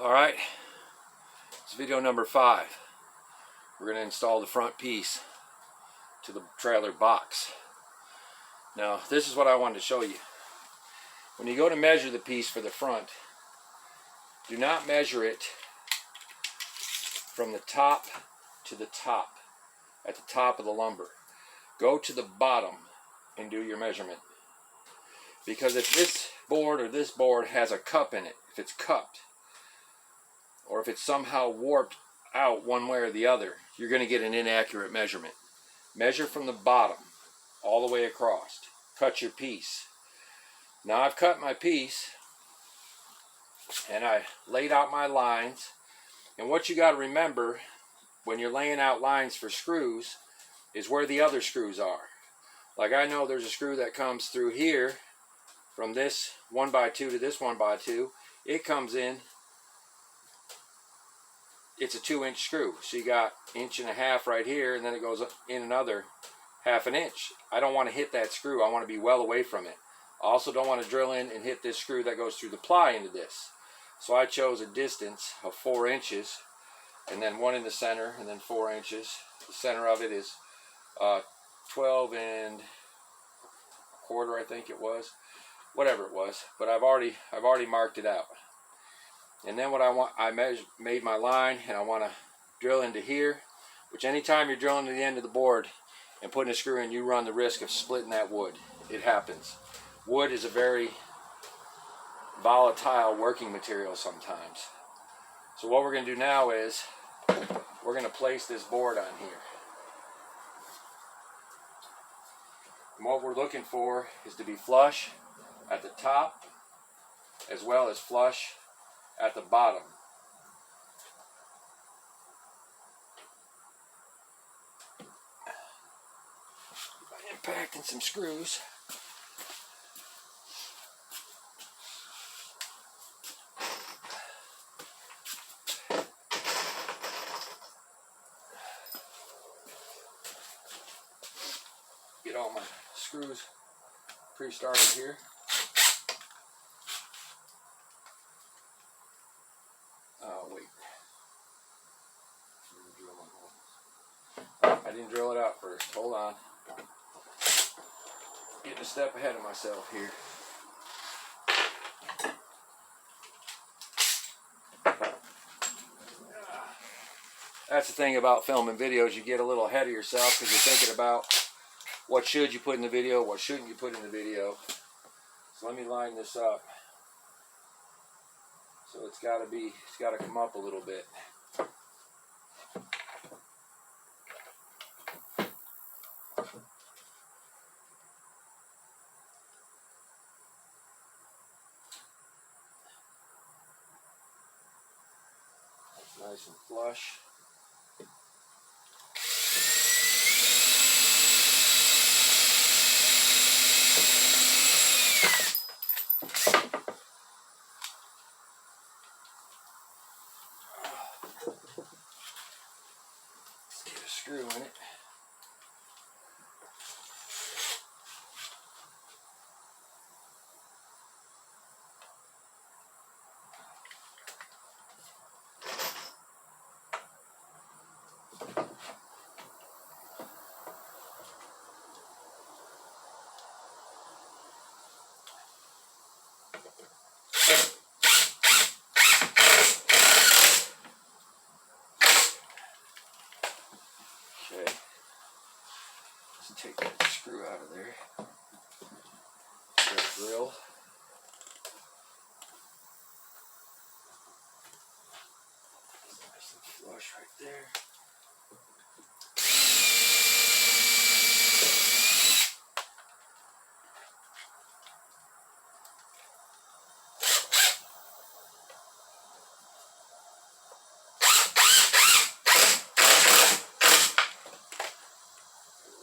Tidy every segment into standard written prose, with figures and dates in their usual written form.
Alright, it's video number 5. We're going to install the front piece to the trailer box. Now, this is what I wanted to show you. When you go to measure the piece for the front, do not measure it from the top to the top, at the top of the lumber. Go to the bottom and do your measurement. Because if this board or this board has a cup in it, if it's cupped, or if it's somehow warped out one way or the other, you're going to get an inaccurate measurement. Measure from the bottom all the way across. Cut your piece. Now I've cut my piece and I laid out my lines. And what you got to remember when you're laying out lines for screws is where the other screws are. Like I know there's a screw that comes through here from this 1x2 to this 1x2. It comes in, it's a 2-inch screw. So you got 1.5 inches right here, and then it goes in another 1/2 inch. I don't want to hit that screw. I want to be well away from it. I also don't want to drill in and hit this screw that goes through the ply into this. So I chose a distance of 4 inches, and then 1 in the center, and then 4 inches. The center of it is 12 1/4, I think it was, whatever it was. But I've already marked it out. And then what I want, made my line, and I want to drill into here. Which anytime you're drilling to the end of the board and putting a screw in, you run the risk of splitting that wood. It happens. Wood is a very volatile working material sometimes. So what we're going to do now is we're going to place this board on here. And what we're looking for is to be flush at the top as well as flush at the bottom. By impacting some screws. Get all my screws pre-started here. Oh wait, I didn't drill it out first. Hold on. Getting a step ahead of myself here. That's the thing about filming videos. You get a little ahead of yourself because you're thinking about what should you put in the video, what shouldn't you put in the video. So let me line this up. So it's got to come up a little bit. Nice and flush. Let's get a screw in it. Okay, let's take that screw out of there. Get a drill. Nice and flush right there.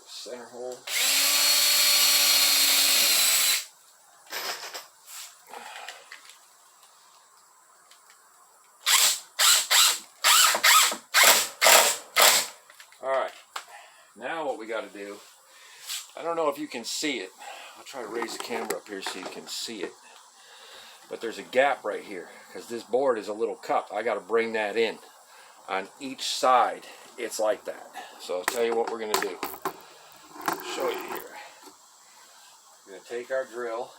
Center hole. Alright, now what we got to do, I don't know if you can see it. I'll try to raise the camera up here so you can see it. But there's a gap right here because this board is a little cup. I got to bring that in. On each side, it's like that. So I'll tell you what we're going to do. I'll show you here. We're going to take our drill.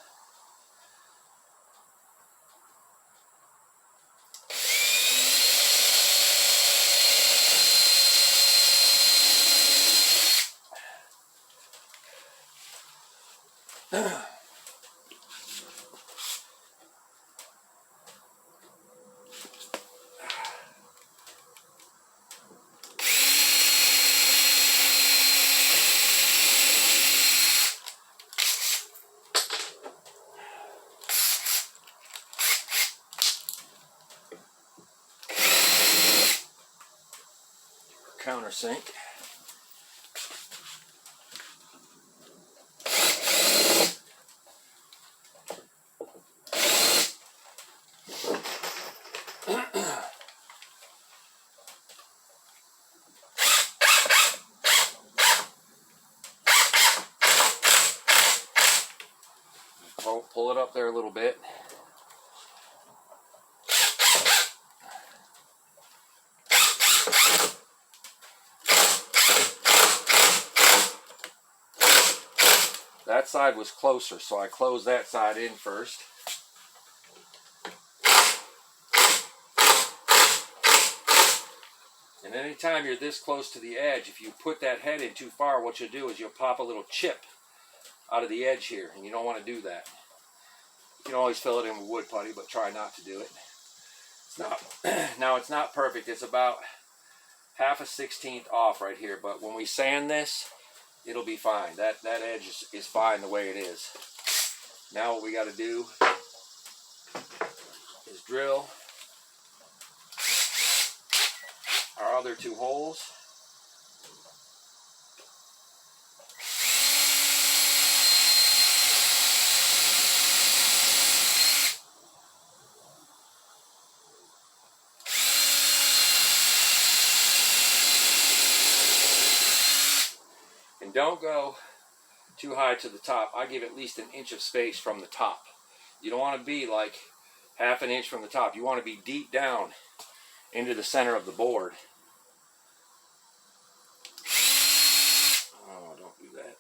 Countersink. Pull it up there a little bit. That side was closer, so I closed that side in first. And anytime you're this close to the edge, if you put that head in too far, what you'll do is you'll pop a little chip out of the edge here, and you don't want to do that. You can always fill it in with wood putty, but try not to do it. It's not, now it's not perfect. It's about 1/2 off right here, but when we sand this, it'll be fine. That edge is fine the way it is. Now what we got to do is drill our other 2 holes. And don't go too high to the top. I give at least 1 inch of space from the top. You don't want to be like 1/2 inch from the top. You want to be deep down into the center of the board. Oh, don't do that.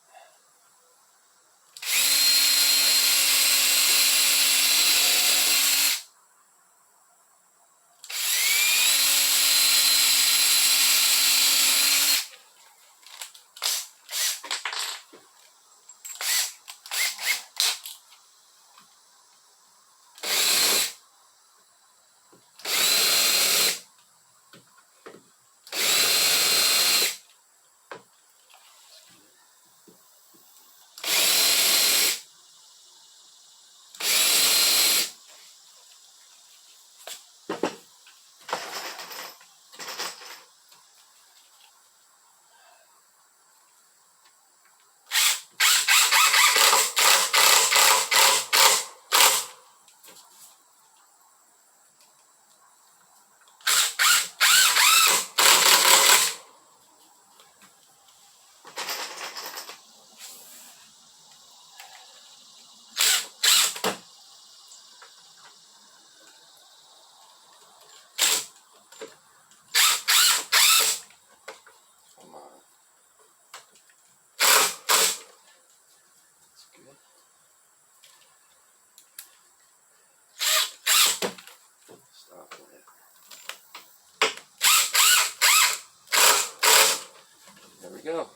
There we go.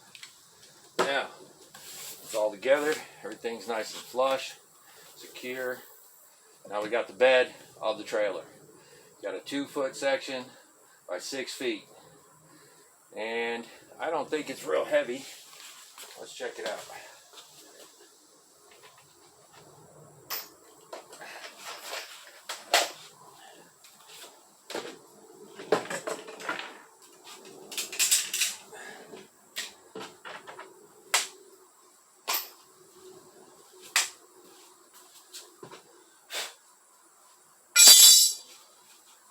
Now, it's all together. Everything's nice and flush, secure. Now we got the bed of the trailer. Got a 2-foot section by 6 feet. And I don't think it's real heavy. Let's check it out.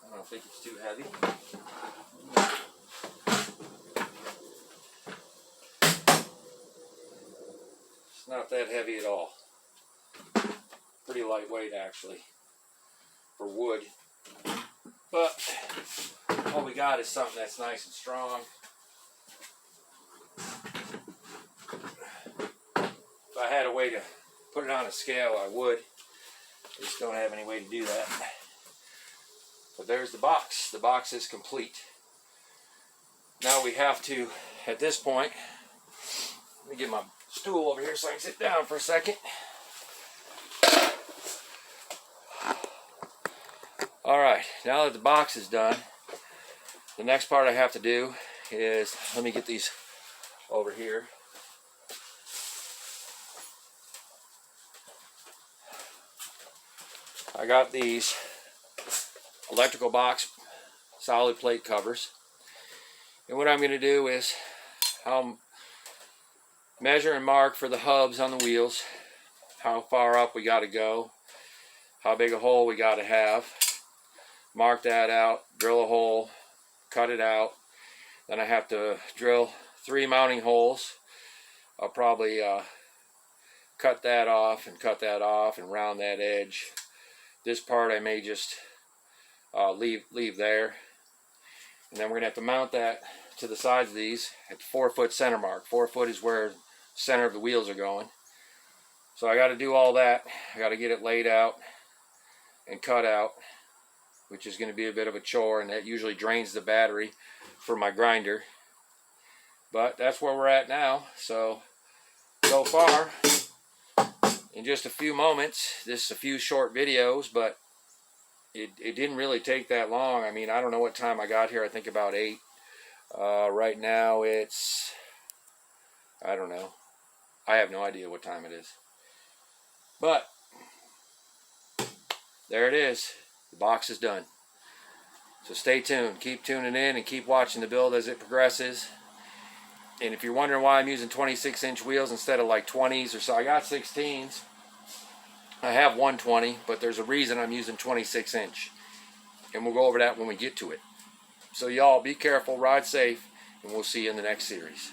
I don't think it's too heavy. It's not that heavy at all. Pretty lightweight actually. for wood. But all we got is something that's nice and strong. If I had a way to put it on a scale, I would. I just don't have any way to do that. But there's the box. The box is complete. Now we have to, at this point, let me get my stool over here so I can sit down for a second. Alright, now that the box is done, the next part I have to do is, let me get these over here. I got these electrical box solid plate covers. And what I'm going to do is I'll measure and mark for the hubs on the wheels, how far up we got to go, how big a hole we got to have. Mark that out, drill a hole, cut it out. Then I have to drill 3 mounting holes. I'll probably cut that off and round that edge. This part I may just leave there. And then we're going to have to mount that to the sides of these at the 4-foot center mark. 4 foot is where the center of the wheels are going. So I got to do all that. I got to get it laid out and cut out, which is going to be a bit of a chore, and that usually drains the battery for my grinder. But that's where we're at now. So far, in just a few moments, this is a few short videos, but it didn't really take that long. I mean, I don't know what time I got here. I think about 8. Right now it's, I don't know. I have no idea what time it is. But there it is. The box is done. So stay tuned. Keep tuning in and keep watching the build as it progresses. And if you're wondering why I'm using 26-inch wheels instead of like 20s or so, I got 16s. I have 120, but there's a reason I'm using 26-inch. And we'll go over that when we get to it. So y'all be careful, ride safe, and we'll see you in the next series.